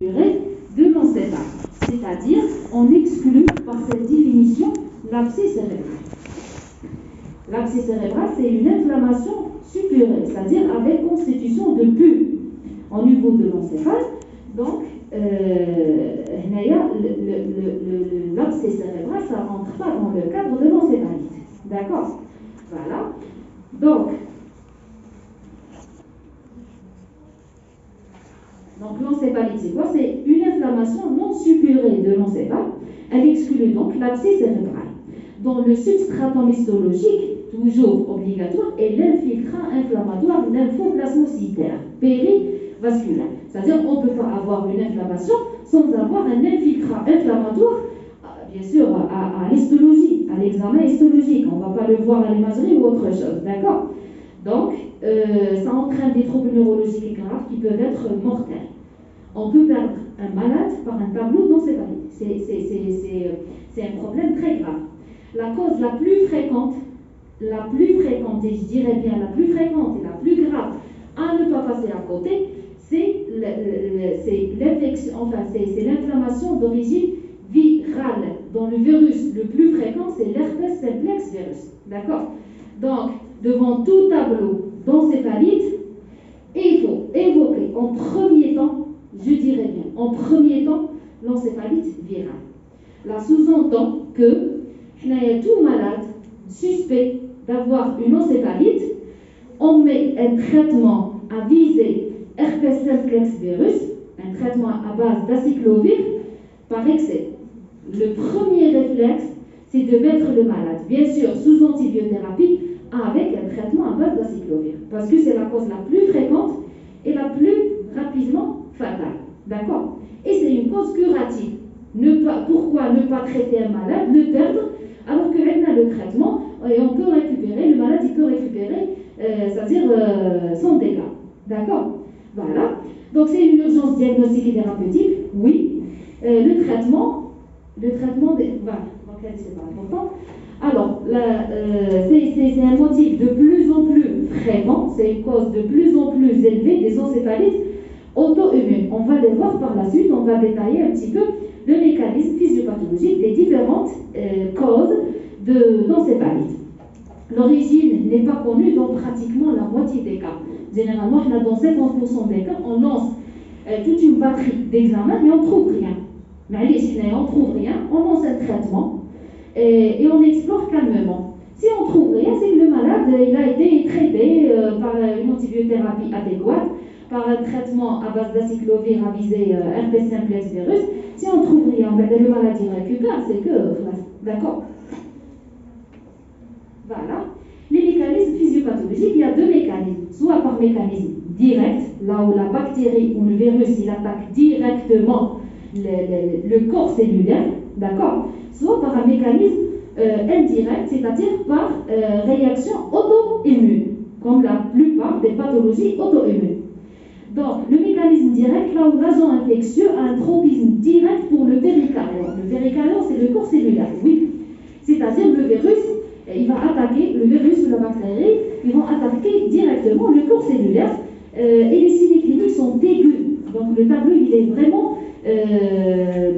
de l'encéphale, c'est-à-dire on exclut par cette définition l'abcès cérébral. L'abcès cérébral, c'est une inflammation suppurée, c'est-à-dire avec constitution de pus au niveau de l'encéphale. Donc, l'abcès cérébral, ça ne rentre pas dans le cadre de l'encéphalite. D'accord? Voilà. Donc l'encéphalite, c'est quoi? C'est une inflammation non suppurée de l'encéphale. Elle exclut donc l'abcès cérébral, dont le substratum histologique, toujours obligatoire, est l'infiltrant inflammatoire lymphoplasmocytaire périvasculaire. C'est-à-dire qu'on ne peut pas avoir une inflammation sans avoir un infiltrant inflammatoire, bien sûr, à l'histologie, à l'examen histologique. On ne va pas le voir à l'imagerie ou autre chose, d'accord? Donc, ça entraîne des troubles neurologiques graves qui peuvent être mortels. On peut perdre un malade par un tableau d'encéphalite. C'est un problème très grave. La cause la plus fréquente, et je dirais bien la plus fréquente et la plus grave à ne pas passer à côté, c'est l'infection, c'est l'inflammation d'origine virale, dont le virus le plus fréquent, c'est l'herpès simplex virus. D'accord? Donc, devant tout tableau d'encéphalite, il faut évoquer en premier temps, je dirais bien, en premier temps, l'encéphalite virale. Là, sous-entend que tout malade suspect d'avoir une encéphalite, on met un traitement à visée herpès simplex virus, un traitement à base d'acyclovir par excès. Le premier réflexe, c'est de mettre le malade, bien sûr, sous antibiothérapie, avec un traitement à base d'acyclovir, parce que c'est la cause la plus fréquente et la plus rapidement fatale. D'accord? Et c'est une cause curative. Pourquoi ne pas traiter un malade, le perdre, alors que maintenant le traitement, et on peut récupérer, le malade il peut récupérer, c'est-à-dire son dégât. D'accord? Voilà. Donc c'est une urgence diagnostique et thérapeutique, oui. Le traitement des... c'est pas important. Alors, c'est un motif de plus en plus fréquent, c'est une cause de plus en plus élevée des encéphalites auto-immunes. On va les voir par la suite, on va détailler un petit peu le mécanisme physiopathologique des différentes causes d'encéphalite. L'origine n'est pas connue dans pratiquement la moitié des cas. Généralement, dans 50% des cas, on lance toute une batterie d'examens, mais on ne trouve rien. Mais on ne trouve rien, on lance un traitement et on explore calmement. Si on ne trouve rien, c'est que le malade il a été traité par une antibiothérapie adéquate, par un traitement à base d'acyclovir à visée herpès simplex virus. Si on ne trouve rien, le malade il récupère, c'est que... D'accord? Voilà. Les mécanismes physiopathologiques, il y a deux mécanismes. Soit par mécanisme direct, là où la bactérie ou le virus il attaque directement le corps cellulaire, d'accord? Soit par un mécanisme indirect, c'est-à-dire par réaction auto-immune, comme la plupart des pathologies auto-immunes. Donc, le mécanisme direct, là où l'agent infectieux a un tropisme direct pour le péricardium. Le péricardium, c'est le corps cellulaire, oui. C'est-à-dire le virus, il va attaquer, le virus ou la bactérie, ils vont attaquer directement le corps cellulaire et les signes cliniques sont aigus. Donc, le tableau, il est vraiment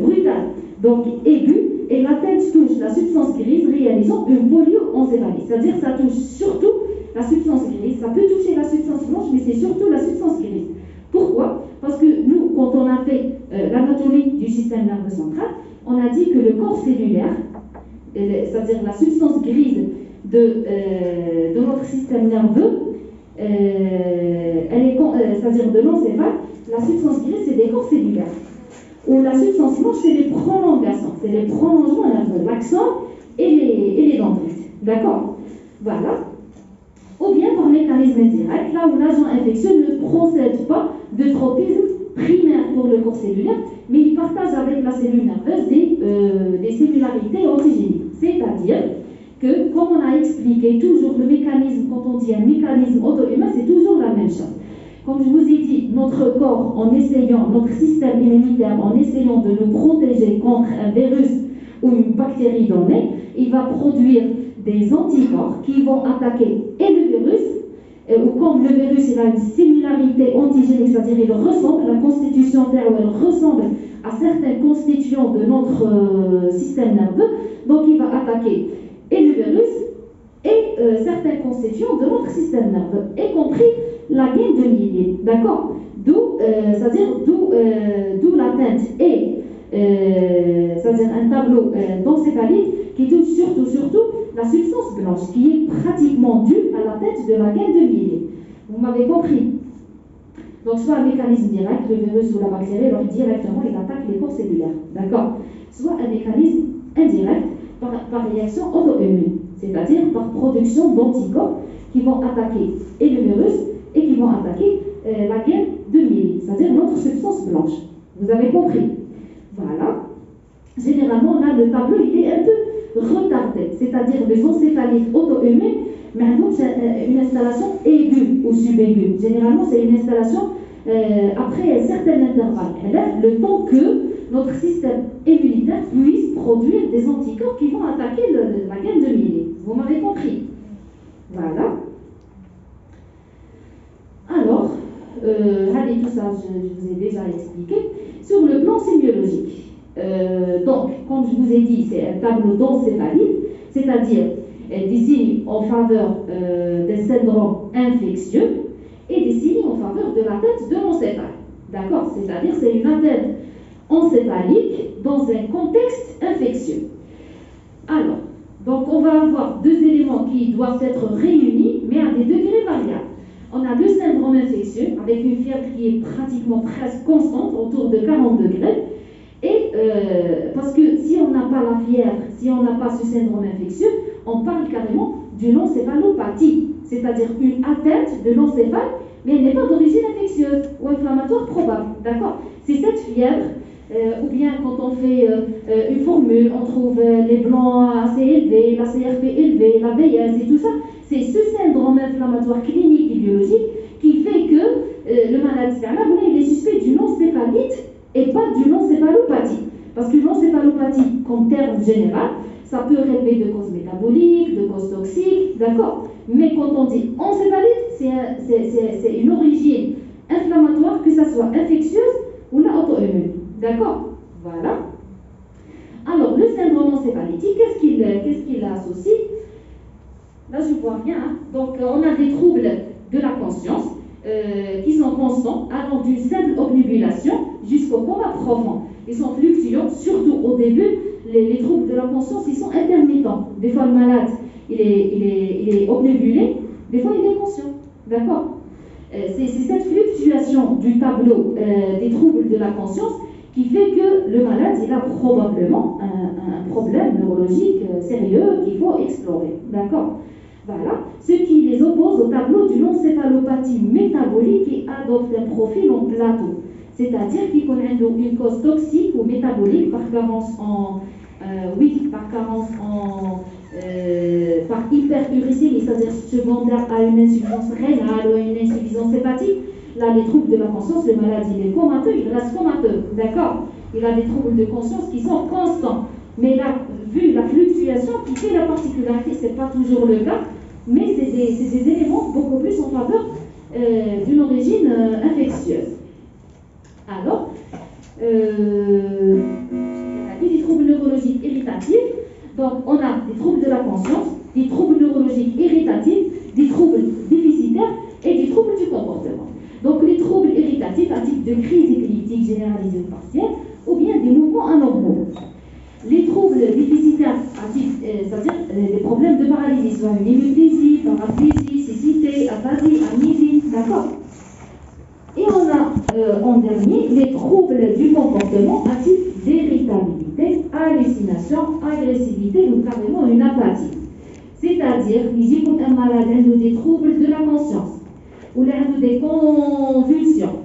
brutal. Donc, aigu, et la tête touche la substance grise réalisant une polyoencéphalie. C'est-à-dire ça touche surtout la substance grise. Ça peut toucher la substance blanche, mais c'est surtout la substance grise. Pourquoi? Parce que nous, quand on a fait l'anatomie du système nerveux central, on a dit que le corps cellulaire, c'est-à-dire la substance grise de notre système nerveux, c'est-à-dire de l'encéphale, la substance grise, c'est des corps cellulaires. Ou la substance blanche, c'est les prolongations, c'est les prolongements nerveux, l'axone et les dendrites. D'accord? Voilà. Ou bien par mécanisme indirect, là où l'agent infectieux ne procède pas de tropisme primaire pour le corps cellulaire, mais il partage avec la cellule nerveuse des cellularités antigéniques. C'est-à-dire que, comme on a expliqué toujours le mécanisme, quand on dit un mécanisme auto-humain, c'est toujours la même chose. Comme je vous ai dit, notre corps, notre système immunitaire, en essayant de nous protéger contre un virus ou une bactérie donnée, il va produire des anticorps qui vont attaquer et le virus ou comme le virus il a une similarité antigénique, c'est-à-dire il ressemble, la constitution elle ressemble à certains constituants de notre système nerveux, donc il va attaquer et le virus et certains constituants de notre système nerveux, y compris la gaine de myéline, d'accord? C'est-à-dire d'où l'atteinte et c'est-à-dire un tableau d'encéphalite qui touche surtout la substance blanche, qui est pratiquement due à l'atteinte de la gaine de myéline. Vous m'avez compris? Donc, soit un mécanisme direct, le virus ou la bactérie, alors directement, il attaque les corps cellulaires, d'accord? Soit un mécanisme indirect par réaction auto-immune, c'est-à-dire par production d'anticorps qui vont attaquer et le virus et qui vont attaquer la gaine de myéline, c'est-à-dire notre substance blanche. Vous avez compris? Voilà. Généralement, là, le tableau, il est un peu retardé, c'est-à-dire les encéphalites auto-immunes, mais une installation aiguë ou subaiguë. Généralement, c'est une installation après un certain intervalle. Le temps que notre système immunitaire puisse produire des anticorps qui vont attaquer la gaine de myéline. Vous m'avez compris? Voilà. Alors, tout ça, je vous ai déjà expliqué. Sur le plan sémiologique, donc, comme je vous ai dit, c'est un tableau d'encéphalite, c'est-à-dire des signes en faveur des syndromes infectieux et des signes en faveur de l'atteinte de l'encéphale. D'accord? C'est-à-dire c'est une atteinte encéphalique dans un contexte infectieux. Alors, donc on va avoir deux éléments qui doivent être réunis, mais à des degrés variables. On a le syndrome infectieux, avec une fièvre qui est pratiquement presque constante, autour de 40 degrés. Et parce que si on n'a pas la fièvre, si on n'a pas ce syndrome infectieux, on parle carrément d'une encéphalopathie, c'est-à-dire une atteinte de l'encéphale, mais elle n'est pas d'origine infectieuse ou inflammatoire probable. D'accord? C'est cette fièvre, ou bien quand on fait une formule, on trouve les blancs assez élevés, la CRP élevée, la VS et tout ça. C'est ce syndrome inflammatoire clinique et biologique qui fait que le malade il est suspect d'une encéphalite et pas d'une encéphalopathie. Parce que l'encéphalopathie, comme terme général, ça peut relever de causes métaboliques, de causes toxiques, d'accord? Mais quand on dit encéphalite, c'est une origine inflammatoire, que ça soit infectieuse ou la auto-immune, d'accord? Voilà. Alors, le syndrome encéphalitique, qu'est-ce qu'il associe? Là, je vois bien. Hein? Donc, on a des troubles de la conscience qui sont constants, allant d'une simple obnubilation jusqu'au coma profond. Ils sont fluctuants, surtout au début. Les troubles de la conscience, ils sont intermittents. Des fois, le malade, il est obnubulé, des fois, il est conscient. D'accord? C'est cette fluctuation du tableau des troubles de la conscience qui fait que le malade, il a probablement un problème neurologique sérieux qu'il faut explorer. D'accord? Voilà. Ce qui les oppose au tableau d'une encéphalopathie métabolique qui adopte un profil en plateau. C'est-à-dire qu'il connaît une cause toxique ou métabolique par carence par hyperuricémie, c'est-à-dire secondaire à une insuffisance rénale ou à une insuffisance hépatique. Là, les troubles de la conscience, le malade, il est comateux, il reste comateux, d'accord? Il a des troubles de conscience qui sont constants. Mais là, vu la fluctuation qui fait la particularité, ce n'est pas toujours le cas, mais c'est des éléments beaucoup plus en faveur d'une origine infectieuse. Alors, des troubles neurologiques irritatifs. Donc, on a des troubles de la conscience, des troubles neurologiques irritatifs, des troubles déficitaires et des troubles du comportement. Donc, les troubles irritatifs à type de crise épileptique généralisée ou partielle, ou bien des mouvements anormaux. Les troubles déficitaires à type, c'est-à-dire des problèmes de paralysie, soit une hémiplésie, paraplésie, cécité, aphasie, amnésie, d'accord? Et on a en dernier les troubles du comportement à type d'irritabilité, hallucination, agressivité ou carrément une apathie. C'est-à-dire, il y a un malade a des troubles de la conscience, ou a des convulsions,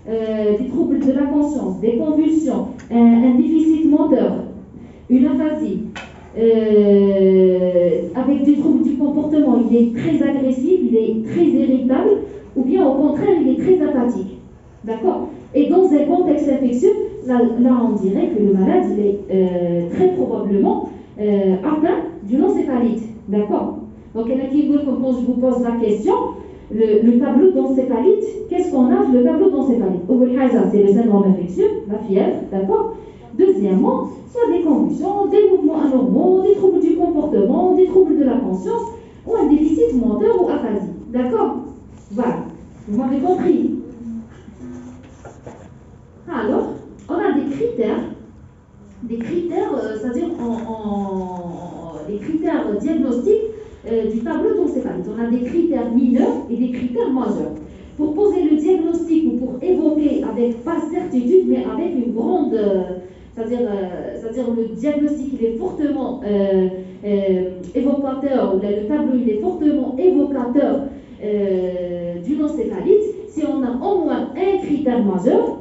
des troubles de la conscience, des convulsions, un déficit moteur, une aphasie, avec des troubles du comportement, il est très agressif, il est très irritable, ou bien au contraire, il est très apathique. D'accord? Et dans un contexte infectieux, là on dirait que le malade, il est très probablement atteint d'une encéphalite. D'accord? Donc, il y en a qui veulent, quand je vous pose la question, le tableau d'encéphalite, qu'est-ce qu'on a? Le tableau d'encéphalite. C'est le syndrome infectieux, la fièvre, d'accord? Deuxièmement, soit des convulsions, des mouvements anormaux, des troubles du comportement, des troubles de la conscience, ou un déficit moteur ou aphasie. D'accord? Voilà. Vous m'avez compris? Alors, on a des critères, c'est-à-dire les critères diagnostiques du tableau d'encéphalite. On a des critères mineurs et des critères majeurs. Pour poser le diagnostic ou pour évoquer avec pas certitude, mais avec une grande, c'est-à-dire le diagnostic il est fortement évocateur, ou le tableau il est fortement évocateur d'une encéphalite, si on a au moins un critère majeur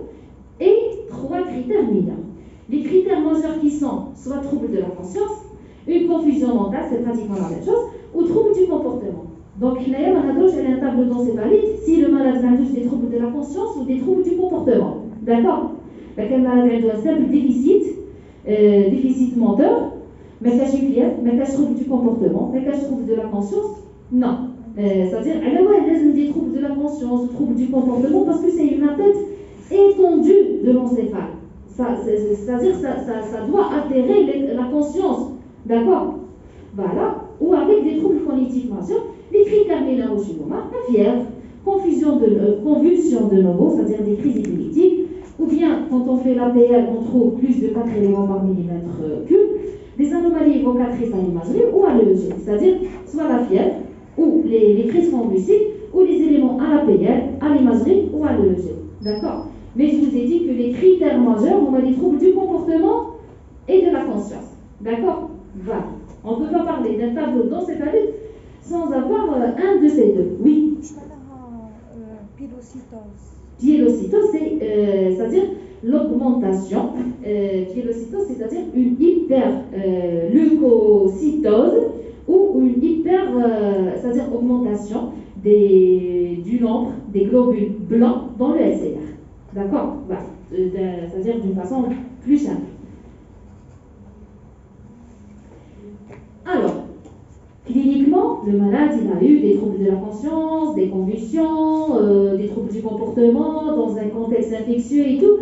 et 3 critères mineurs. Les critères majeurs qui sont soit trouble de la conscience, une confusion mentale, c'est pratiquement la même chose, ou trouble du comportement. Donc, il y a un tableau d'encéphalite si le malade a des troubles de la conscience ou des troubles du comportement. D'accord? Le malade a un simple déficit moteur, mais ça suffit, mais ça trouble du comportement, mais ça trouble de la conscience. Non. C'est-à-dire, elle a des troubles de la conscience, troubles du comportement, parce que c'est une atteinte étendue de l'encéphale. C'est-à-dire ça doit altérer la conscience. D'accord? Voilà. Ou avec des troubles cognitifs majeurs, les critères mineurs au chinoma, la fièvre, convulsion de nouveau, c'est-à-dire des crises épileptiques, ou bien quand on fait l'APL, on trouve plus de 4 éléments par millimètre cube, des anomalies évocatrices à l'imagerie ou à l'EEG, c'est-à-dire soit la fièvre, ou les crises convulsives, ou les éléments à l'APL, à l'imagerie ou à l'EEG. D'accord? Mais je vous ai dit que les critères majeurs, on a des troubles du comportement et de la conscience. D'accord? Voilà. On ne peut pas parler d'un tableau d'encéphalite sans avoir un de ces deux. Oui. Pyélocitose, c'est-à-dire l'augmentation. Pyélocitose, c'est-à-dire une hyperleucocytose ou une c'est-à-dire augmentation du nombre des globules blancs dans le SCR. D'accord? Voilà. C'est-à-dire d'une façon plus simple. Alors, cliniquement, le malade il a eu des troubles de la conscience, des convulsions, des troubles du comportement, dans un contexte infectieux et tout.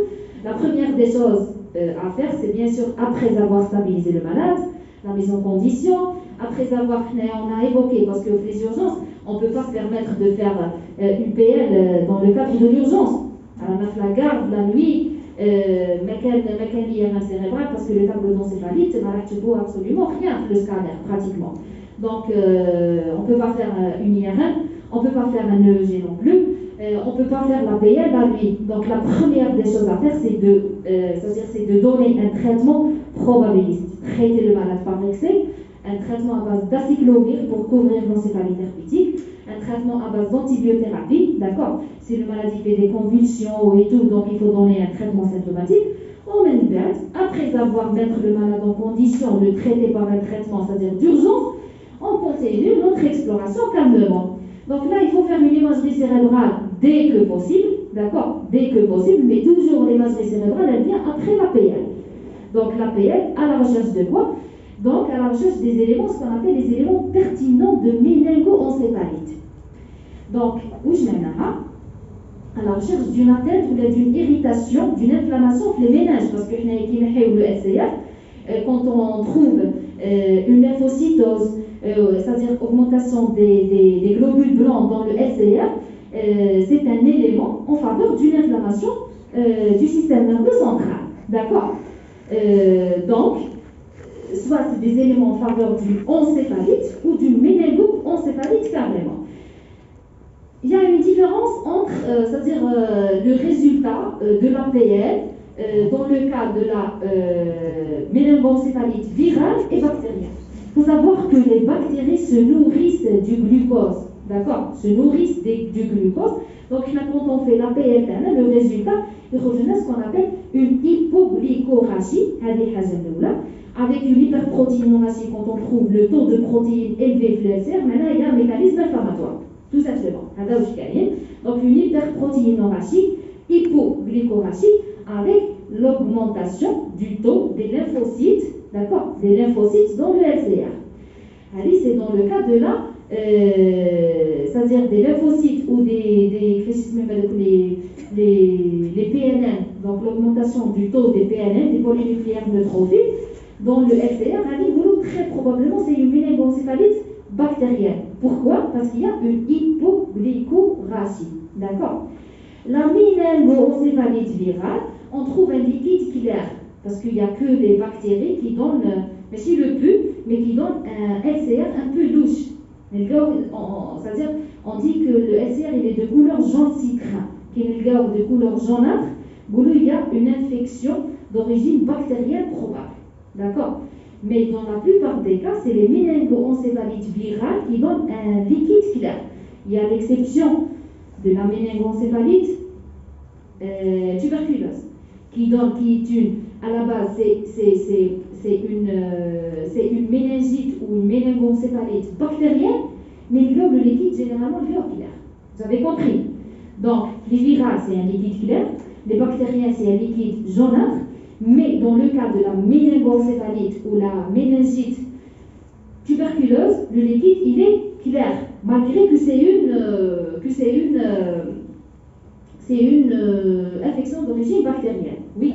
La première des choses à faire, c'est bien sûr, après avoir stabilisé le malade, la mise en condition, après avoir, on a évoqué, parce que les urgences, on ne peut pas se permettre de faire une PL dans le cadre de l'urgence. Alors, on a la garde, la nuit, IRM cérébral, parce que le tableau d'encéphalite, ne vaut absolument rien, le scanner, pratiquement. Donc, on ne peut pas faire une IRM, on ne peut pas faire un EEG non plus, on ne peut pas faire la PL la nuit. Donc, la première des choses à faire, c'est de donner un traitement probabiliste. Traiter le malade par excès, un traitement à base d'acyclovir pour couvrir l'encéphalite herpétique, un traitement à base d'antibiothérapie, d'accord? Si le malade fait des convulsions et tout, donc il faut donner un traitement symptomatique. On met une perte. Après avoir mis le malade en condition de traiter par un traitement, c'est-à-dire d'urgence, on continue notre exploration calmement. Donc là, il faut faire une imagerie cérébrale dès que possible, d'accord? Dès que possible, mais toujours l'imagerie cérébrale, elle vient après l'APL. Donc l'APL, à la recherche de quoi? Donc à la recherche des éléments, ce qu'on appelle les éléments pertinents de méningoencéphalite. Donc, où je mène à la recherche d'une atteinte ou d'une irritation, d'une inflammation des méninges, parce que le SCF, quand on trouve une lymphocytose, c'est-à-dire augmentation des globules blancs dans le SCF, c'est un élément en faveur d'une inflammation du système nerveux central. D'accord? Donc, soit c'est des éléments en faveur d'une encéphalite ou d'une méningoencéphalite carrément. Il y a une différence entre, c'est-à-dire le résultat de l'APL dans le cas de la méningoencéphalite virale et bactérienne. Il faut savoir que les bactéries se nourrissent du glucose, d'accord? Se nourrissent du glucose. Donc quand on fait l'APL, le résultat, il revient à ce qu'on appelle une hypoglycémie, avec une hyperprotéinurie quand on trouve le taux de protéines élevé fluorescent, maintenant il y a un mécanisme inflammatoire. Tout simplement. Donc une hyperprotéinurie, hypoglycémie, avec l'augmentation du taux des lymphocytes, d'accord, des lymphocytes dans le LCR. Allez, c'est dans le cas de la c'est-à-dire des lymphocytes ou les PNN, donc l'augmentation du taux des PNN, des polynucléaires neutrophiles, dans le LCR, très probablement c'est une méningoencéphalite bactérienne. Pourquoi? Parce qu'il y a une hypoglycoratie. D'accord? La méningoencéphalite virale, on trouve un liquide clair, parce qu'il n'y a que les bactéries qui donnent, mais si le plus, mais qui donnent un LCR un peu louche. C'est-à-dire, on dit que le LCR il est de couleur jaune citrin, qui est de couleur jaunâtre, où il y a une infection d'origine bactérienne probable. D'accord? Mais dans la plupart des cas, c'est les méningoencéphalites virales qui donnent un liquide clair. Il y a l'exception de la méningoencéphalite tuberculeuse, qui est une, à la base, c'est une méningite ou une méningoencéphalite bactérienne, mais le liquide, généralement, le clair. Vous avez compris? Donc, les virales, c'est un liquide clair, les bactériens, c'est un liquide jaunâtre, mais dans le cas de la méningoencéphalite ou la méningite tuberculeuse, le liquide, il est clair, malgré que c'est une infection d'origine bactérienne. Oui.